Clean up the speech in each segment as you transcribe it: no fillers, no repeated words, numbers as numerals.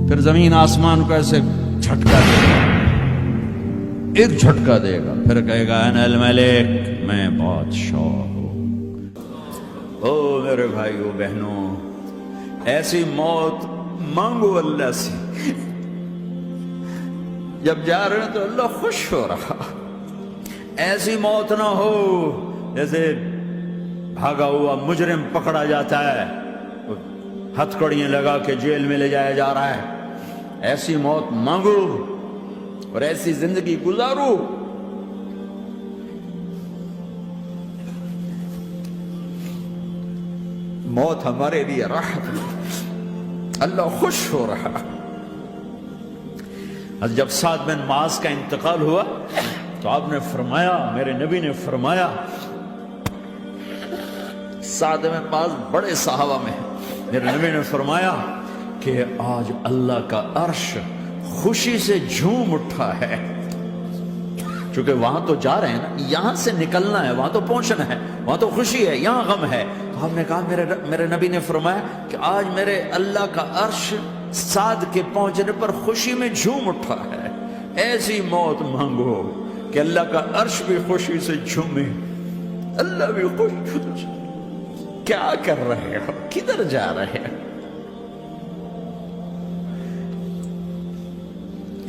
پھر زمین آسمان کو ایسے جھٹکا دے گا، ایک جھٹکا دے گا، پھر کہے گا انا الملک، میں بادشاہ ہوں۔ او میرے بھائیو بہنوں، ایسی موت مانگو اللہ سے، جب جا رہے ہیں تو اللہ خوش ہو رہا۔ ایسی موت نہ ہو جیسے بھاگا ہوا مجرم پکڑا جاتا ہے، ہتھکڑیاں لگا کے جیل میں لے جایا جا رہا ہے۔ ایسی موت مانگو اور ایسی زندگی گزارو۔ موت ہمارے لیے راحت ہے، اللہ خوش ہو رہا۔ جب سعد بن معاذ کا انتقال ہوا تو آپ نے فرمایا، میرے نبی نے فرمایا، سعد بن معاذ بڑے صحابہ میں ہیں، میرے نبی نے فرمایا کہ آج اللہ کا عرش خوشی سے جھوم اٹھا ہے، چونکہ وہاں تو جا رہے ہیں نا، یہاں سے نکلنا ہے، وہاں تو پہنچنا ہے، وہاں تو خوشی ہے، یہاں غم ہے۔ تو آپ نے کہا، میرے نبی نے فرمایا کہ آج میرے اللہ کا عرش سعد کے پہنچنے پر خوشی میں جھوم اٹھا ہے۔ ایسی موت مانگو کہ اللہ کا عرش بھی خوشی سے جھومے، اللہ بھی خوش۔ کیا کر رہے ہو؟ کدھر جا رہے ہو؟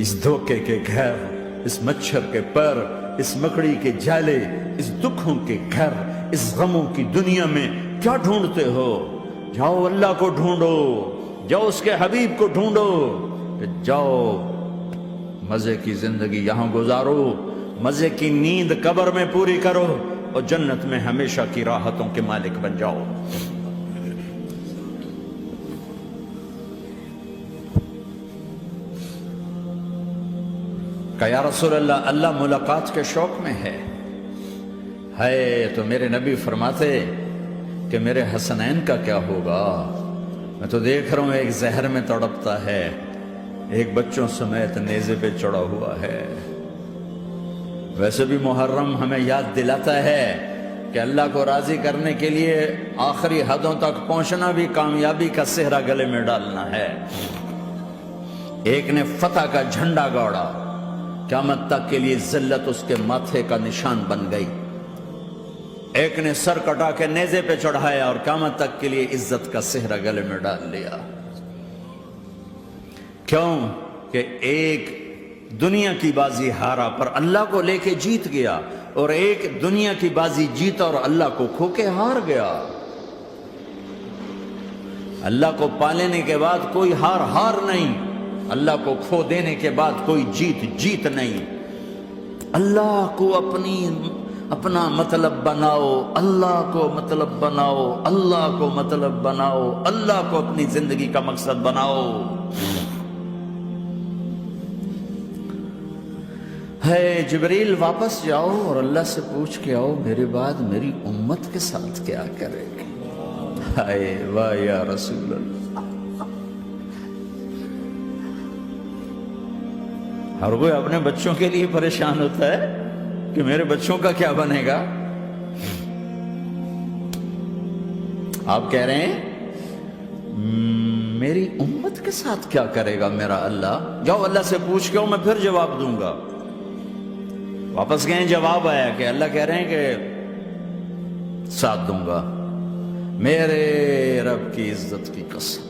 اس دھوکے کے گھر، اس مچھر کے پر، اس مکڑی کے جالے، اس دکھوں کے گھر، اس غموں کی دنیا میں کیا ڈھونڈتے ہو؟ جاؤ اللہ کو ڈھونڈو، جاؤ اس کے حبیب کو ڈھونڈو، کہ جاؤ مزے کی زندگی یہاں گزارو، مزے کی نیند قبر میں پوری کرو، اور جنت میں ہمیشہ کی راحتوں کے مالک بن جاؤ۔ کہ یا رسول اللہ، اللہ ملاقات کے شوق میں ہے۔ تو میرے نبی فرماتے کہ میرے حسنین کا کیا ہوگا؟ میں تو دیکھ رہا ہوں ایک زہر میں تڑپتا ہے، ایک بچوں سمیت نیزے پہ چڑھا ہوا ہے۔ ویسے بھی محرم ہمیں یاد دلاتا ہے کہ اللہ کو راضی کرنے کے لیے آخری حدوں تک پہنچنا بھی کامیابی کا صحرا گلے میں ڈالنا ہے۔ ایک نے فتح کا جھنڈا گاڑا، قیامت تک کے لیے ذلت اس کے ماتھے کا نشان بن گئی۔ ایک نے سر کٹا کے نیزے پہ چڑھایا اور قیامت تک کے لیے عزت کا صحرا گلے میں ڈال لیا۔ کیوں کہ ایک دنیا کی بازی ہارا پر اللہ کو لے کے جیت گیا، اور ایک دنیا کی بازی جیتا اور اللہ کو کھو کے ہار گیا۔ اللہ کو پا لینے کے بعد کوئی ہار نہیں، اللہ کو کھو دینے کے بعد کوئی جیت نہیں۔ اللہ کو اپنا مطلب بناؤ، اللہ کو مطلب بناؤ، اللہ کو مطلب بناؤ، اللہ کو اپنی زندگی کا مقصد بناؤ۔ جبریل واپس جاؤ اور اللہ سے پوچھ کے آؤ، میرے بعد میری امت کے ساتھ کیا کرے گی؟ واہ یا رسول اللہ۔ ہر کوئی اپنے بچوں کے لیے پریشان ہوتا ہے کہ میرے بچوں کا کیا بنے گا۔ آپ کہہ رہے ہیں میری امت کے ساتھ کیا کرے گا میرا اللہ؟ جاؤ اللہ سے پوچھ کے میں پھر جواب دوں گا۔ واپس گئے، جواب آیا کہ اللہ کہہ رہے ہیں کہ ساتھ دوں گا، میرے رب کی عزت کی قسم،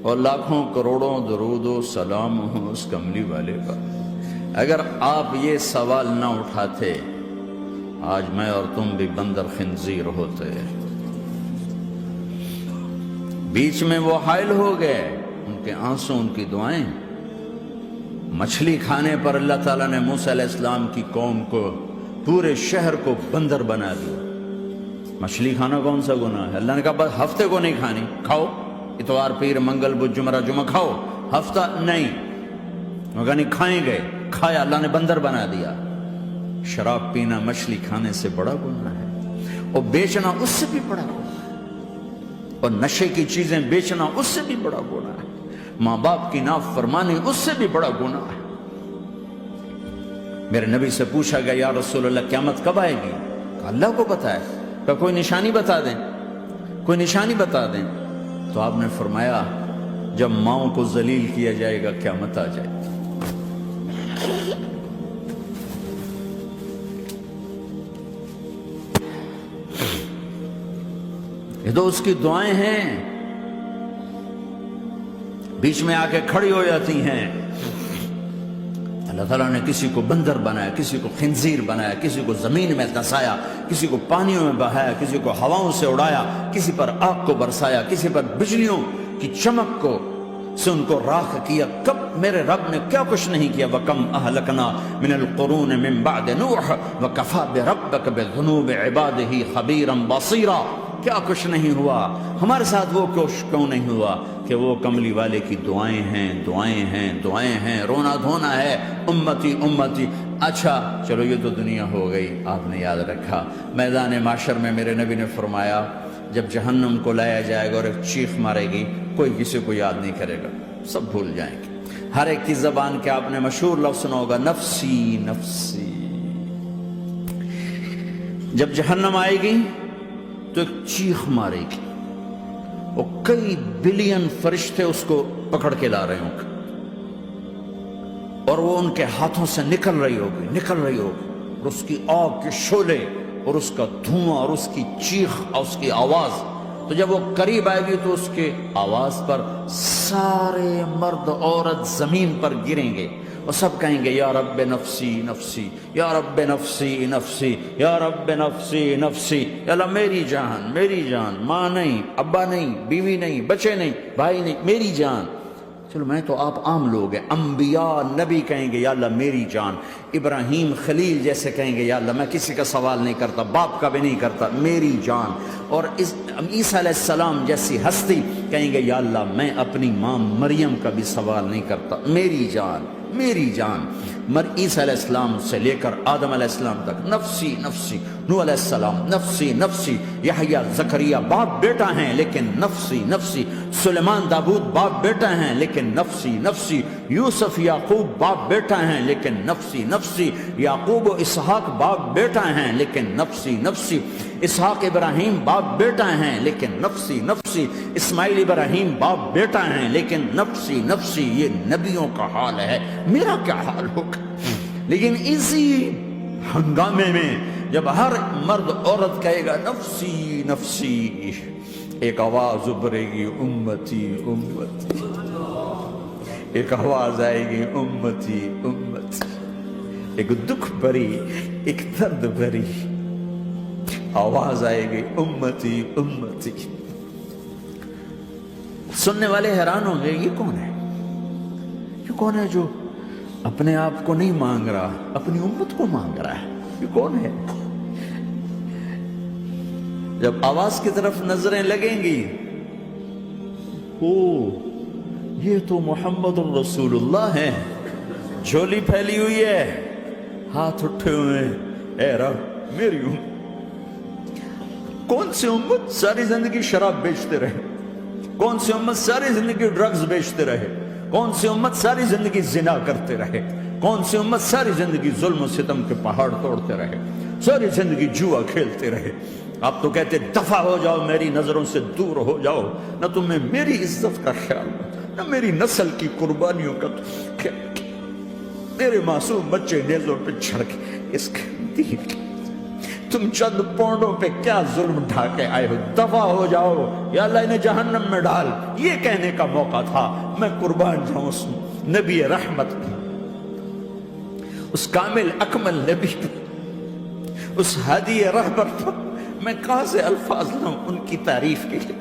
اور لاکھوں کروڑوں درود و سلام ہوں اس کملی والے کا۔ اگر آپ یہ سوال نہ اٹھاتے، آج میں اور تم بھی بندر خنزیر ہوتے۔ بیچ میں وہ حائل ہو گئے، ان کے آنسو، ان کی دعائیں۔ مچھلی کھانے پر اللہ تعالیٰ نے موسیٰ علیہ السلام کی قوم کو، پورے شہر کو بندر بنا دیا۔ مچھلی کھانا کون سا گناہ ہے؟ اللہ نے کہا بس ہفتے کو نہیں کھانی، کھاؤ، اتوار پیر منگل بدھ جمعہ جمعہ کھاؤ، ہفتہ نہیں۔ مگر نہیں کھائیں گے، کھایا، اللہ نے بندر بنا دیا۔ شراب پینا مچھلی کھانے سے بڑا گناہ ہے، اور بیچنا اس سے بھی بڑا گناہ ہے، اور نشے کی چیزیں بیچنا اس سے بھی بڑا گناہ ہے، ماں باپ کی نافرمانی اس سے بھی بڑا گناہ ہے۔ میرے نبی سے پوچھا گیا یا رسول اللہ قیامت کب آئے گی؟ کہا اللہ کو پتہ ہے۔ کہا کوئی نشانی بتا دیں، کوئی نشانی بتا دیں۔ تو آپ نے فرمایا جب ماؤں کو ذلیل کیا جائے گا قیامت آ جائے گی۔ یہ تو اس کی دعائیں ہیں، بیچ میں آ کے کھڑی ہو جاتی ہیں۔ اللہ تعالیٰ نے کسی کو بندر بنایا، کسی کو خنزیر بنایا، کسی کو زمین میں دھسایا، کسی کو پانیوں میں بہایا، کسی کو ہواؤں سے اڑایا، کسی پر آگ کو برسایا، کسی پر بجلیوں کی چمک کو سے ان کو راکھ کیا۔ کب میرے رب نے کیا کچھ نہیں کیا۔ وَكَمْ أَهْلَكْنَا مِنَ الْقُرُونِ مِنْ بَعْدِ نُوحٍ وَكَفَى بِرَبِّكَ بِذُنُوبِ عِبَادِهِ خَبِيرًا بَصِيرًا۔ کیا کچھ نہیں ہوا ہمارے ساتھ، وہ کچھ کیوں نہیں ہوا کہ وہ کملی والے کی دعائیں ہیں، دعائیں ہیں، دعائیں ہیں، رونا دھونا ہے، امتی امتی۔ اچھا چلو یہ تو دنیا ہو گئی، آپ نے یاد رکھا میدان معاشر میں میرے نبی نے فرمایا جب جہنم کو لایا جائے گا اور ایک چیخ مارے گی، کوئی کسی کو یاد نہیں کرے گا، سب بھول جائیں گے۔ ہر ایک کی زبان کے آپ نے مشہور لفظ سنا ہوگا، نفسی نفسی۔ جب جہنم آئے گی تو ایک چیخ مارے گی، اور کئی بلین فرشتے اس کو پکڑ کے لا رہے ہوں گے، اور وہ ان کے ہاتھوں سے نکل رہی ہوگی، اور اس کی آگ کے شعلے اور اس کا دھواں اور اس کی چیخ اور اس کی آواز۔ تو جب وہ قریب آئے گی تو اس کے آواز پر سارے مرد عورت زمین پر گریں گے اور سب کہیں گے یا رب نفسی نفسی، یا رب نفسی نفسی، یا رب نفسی نفسی۔ یا اللہ میری جان، میری جان، ماں نہیں، ابا نہیں، بیوی نہیں، بچے نہیں، بھائی نہیں، میری جان۔ چلو میں تو آپ عام لوگ ہیں، انبیاء نبی کہیں گے یا اللہ میری جان، ابراہیم خلیل جیسے کہیں گے یا اللہ میں کسی کا سوال نہیں کرتا، باپ کا بھی نہیں کرتا، میری جان۔ اور عیسیٰ علیہ السلام جیسی ہستی کہیں گے یا اللہ میں اپنی ماں مریم کا بھی سوال نہیں کرتا، میری جان، میری جان۔ عیسیٰ علیہ السلام سے لے کر آدم علیہ السلام تک نفسی نفسی، نوح علیہ السلام نفسی نفسی، یحییٰ زکریا باپ بیٹا ہیں لیکن نفسی نفسی، سلیمان داؤد باپ بیٹا ہیں لیکن نفسی نفسی، یوسف یعقوب باپ بیٹا ہیں لیکن نفسی نفسی، یعقوب و اسحاق باپ بیٹا ہیں لیکن نفسی نفسی، اسحاق ابراہیم باپ بیٹا ہیں لیکن نفسی نفسی، اسماعیل ابراہیم باپ بیٹا ہیں لیکن نفسی نفسی۔ یہ نبیوں کا حال ہے، میرا کیا حال ہوگا؟ لیکن اسی ہنگامے میں جب ہر مرد عورت کہے گا نفسی نفسی، ایک آواز ابھرے گی امتی امتی، ایک آواز آئے گی امتی امتی، ایک دکھ بھری، ایک درد بھری آواز آئے گی امتی امتی۔ سننے والے حیران ہوں گے یہ کون ہے، یہ کون ہے جو اپنے آپ کو نہیں مانگ رہا، اپنی امت کو مانگ رہا ہے، یہ کون ہے؟ جب آواز کی طرف نظریں لگیں گی، او یہ تو محمد الرسول اللہ ہے، جھولی پھیلی ہوئی ہے، ہاتھ اٹھے ہوئے ہیں، اے رب میری امت۔ کون سی امت ساری زندگی شراب بیچتے رہے، کون سی امت ساری زندگی ڈرگز بیچتے رہے، کون سی امت ساری زندگی زنا کرتے رہے، کون سی امت ساری زندگی ظلم و ستم کے پہاڑ توڑتے رہے، ساری زندگی جوا کھیلتے رہے۔ آپ تو کہتے دفع ہو جاؤ، میری نظروں سے دور ہو جاؤ، نہ تمہیں میری عزت کا خیال، نہ میری نسل کی قربانیوں کا خیال، میرے معصوم بچے نیزوں پہ چڑھ کے اس کے دین کے تم چند پونڈوں پہ کیا ظلم ڈھا کے آئے ہو، دفع ہو جاؤ، یا اللہ انہیں جہنم میں ڈال۔ یہ کہنے کا موقع تھا، میں قربان جاؤں اس نبی رحمت پر، اس کامل اکمل نبی پر، اس ہادی رہبر پر۔ میں کہاں سے الفاظ لوں ان کی تعریف کے لیے؟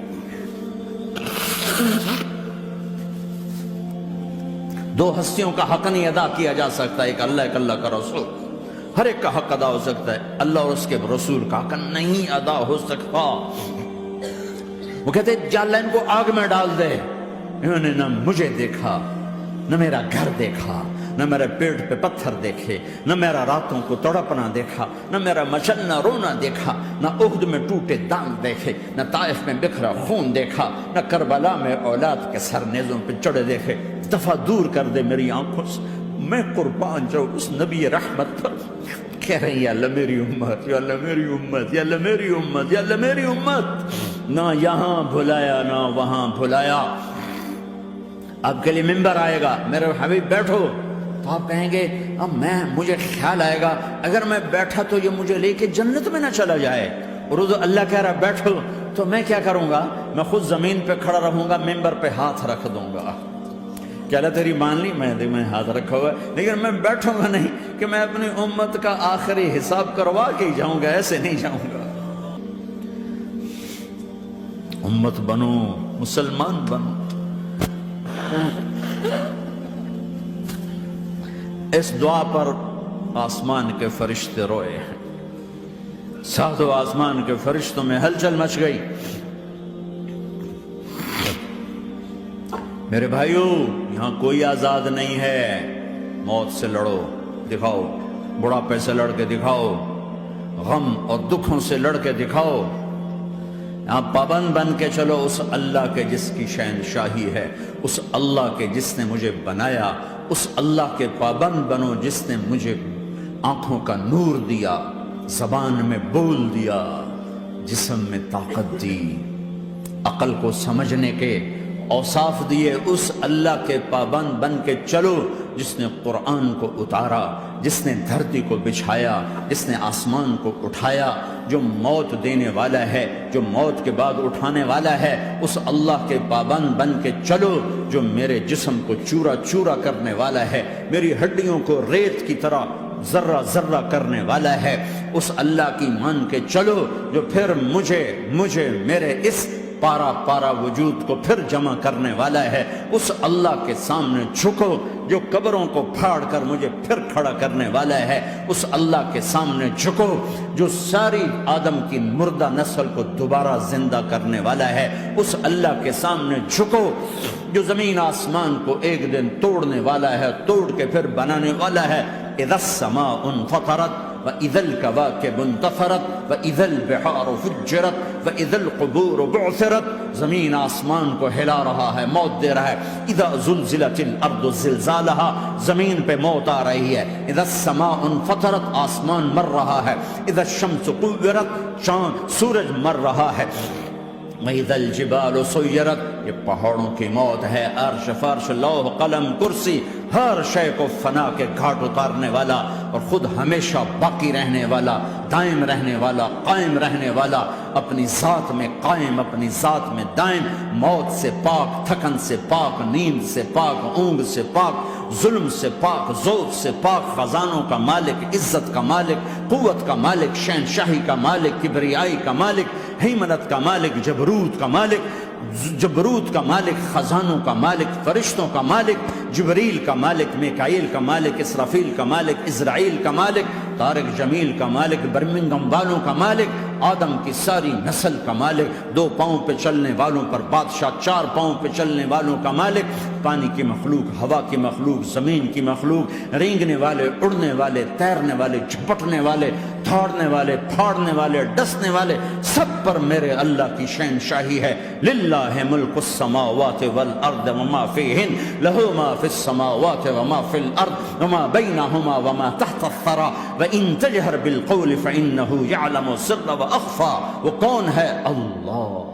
دو ہستیوں کا حق نہیں ادا کیا جا سکتا، ایک اللہ، ایک اللہ کا رسول۔ ہر ایک کا حق ادا ہو سکتا ہے، اللہ اور اس کے رسول کا حق نہیں ادا ہو سکتا۔ وہ کہتے جا اللہ ان کو آگ میں ڈال دے، انہوں نے نہ مجھے دیکھا، نہ میرا گھر دیکھا، نہ میرے پیٹ پہ پتھر دیکھے، نہ میرا راتوں کو تڑپنا دیکھا، نہ میرا مچلنا رونا دیکھا، نہ احد میں ٹوٹے دان دیکھے، نہ طائف میں بکھرا خون دیکھا، نہ کربلا میں اولاد کے سر نیزوں پہ چڑھے دیکھے۔ دفعہ دور کر دے میری آنکھوں سے، میں قربان جاؤں اس نبی رحمت پر۔ کہہ رہے ہیں یا اللہ میری امت، یا اللہ میری امت، یا اللہ میری امت، یا اللہ میری امت۔ نہ یہاں بھلایا نہ وہاں بھلایا، آپ کے لیے ممبر آئے گا، میرے حبیب بیٹھو، تو آپ کہیں گے اب مجھے خیال آئے گا اگر میں بیٹھا تو یہ مجھے لے کے جنت میں نہ چلا جائے، اور اللہ کہہ رہا بیٹھو، تو میں کیا کروں گا؟ میں خود زمین پہ کھڑا رہوں گا، ممبر پہ ہاتھ رکھ دوں گا، کہ اللہ تیری مان لی، میں ہاتھ رکھا ہوا ہے، لیکن میں بیٹھوں گا نہیں کہ میں اپنی امت کا آخری حساب کروا کے ہی جاؤں گا، ایسے نہیں جاؤں گا۔ امت بنو، مسلمان بنو۔ اس دعا پر آسمان کے فرشتے روئے ہیں، ساتوں آسمان کے فرشتوں میں ہلچل مچ گئی۔ میرے بھائیو، یہاں کوئی آزاد نہیں ہے، موت سے لڑو، دکھاؤ، بڑھاپے سے لڑ کے دکھاؤ، غم اور دکھوں سے لڑ کے دکھاؤ، یہاں پابند بن کے چلو اس اللہ کے جس کی شہنشاہی ہے، اس اللہ کے جس نے مجھے بنایا، اس اللہ کے پابند بنو جس نے مجھے آنکھوں کا نور دیا، زبان میں بول دیا، جسم میں طاقت دی، عقل کو سمجھنے کے اوصاف دیے، اس اللہ کے پابند بن کے چلو جس نے قرآن کو اتارا، جس نے دھرتی کو بچھایا، جس نے آسمان کو اٹھایا، جو موت دینے والا ہے، جو موت کے بعد اٹھانے والا ہے، اس اللہ کے پابند بن کے چلو جو میرے جسم کو چورا چورا کرنے والا ہے، میری ہڈیوں کو ریت کی طرح ذرہ ذرہ کرنے والا ہے، اس اللہ کی مان کے چلو جو پھر مجھے میرے اس پارا پارا وجود کو پھر جمع کرنے والا ہے، اس اللہ کے سامنے جھکو جو قبروں کو پھاڑ کر مجھے پھر کھڑا کرنے والا ہے، اس اللہ کے سامنے جھکو جو ساری آدم کی مردہ نسل کو دوبارہ زندہ کرنے والا ہے، اس اللہ کے سامنے جھکو جو زمین آسمان کو ایک دن توڑنے والا ہے، توڑ کے پھر بنانے والا ہے۔ اذا السماء انفطرت وَإِذَا الْكَوَاكِبُ انتَثَرَتْ وَإِذَا الْبِحَارُ فُجِّرَتْ وَإِذَا الْقُبُورُ بُعْثِرَتْ، زمین آسمان کو ہلا رہا ہے، موت دے رہا ہے۔ اِذَا زُلْزِلَتِ الْأَرْضُ زِلْزَالَهَا، زمین پہ موت آ رہی ہے۔ اِذَا السَّمَاءُ انفطرت، آسمان مر رہا ہے۔ اِذَا الشَّمْسُ كُوِّرَتْ، چاند سورج مر رہا ہے۔ وَإِذَا الْجِبَالُ سُيِّرَتْ، یہ پہاڑوں کی موت ہے۔ عرش فرش لوح قلم کرسی ہر شے کو فنا کے گھاٹ اتارنے والا اور خود ہمیشہ باقی رہنے والا، دائم رہنے والا، قائم رہنے والا، اپنی ذات میں قائم، اپنی ذات میں دائم، موت سے پاک، تھکن سے پاک، نیند سے پاک، اونگ سے پاک، ظلم سے پاک، ذوق سے پاک، خزانوں کا مالک، عزت کا مالک، قوت کا مالک، شہنشاہی کا مالک، کبریائی کا مالک، ہیمنت کا مالک، جبروت کا مالک، خزانوں کا مالک، فرشتوں کا مالک، جبریل کا مالک، میکائیل کا مالک، اسرافیل کا مالک، اسرائیل کا مالک، طارق جمیل کا مالک، برمنگم والوں کا مالک، آدم کی ساری نسل کا مالک، 2 پاؤں پہ چلنے والوں پر بادشاہ، 4 پاؤں پہ چلنے والوں کا مالک، پانی کی مخلوق، ہوا کی مخلوق، زمین کی مخلوق، رینگنے والے، اڑنے والے، تیرنے والے، جھپٹنے والے، دھاڑنے والے، پھاڑنے والے، ڈسنے والے، سب پر میرے اللہ کی شہنشاہی ہے۔ للہ ملک السماوات والارض وما فیہن، لہ ما فی السماوات وما فی الارض وما بینہما وما تحت الثری وان تجہر بالقول فانہ یعلم السر واخفی۔ وہ کون ہے؟ اللہ۔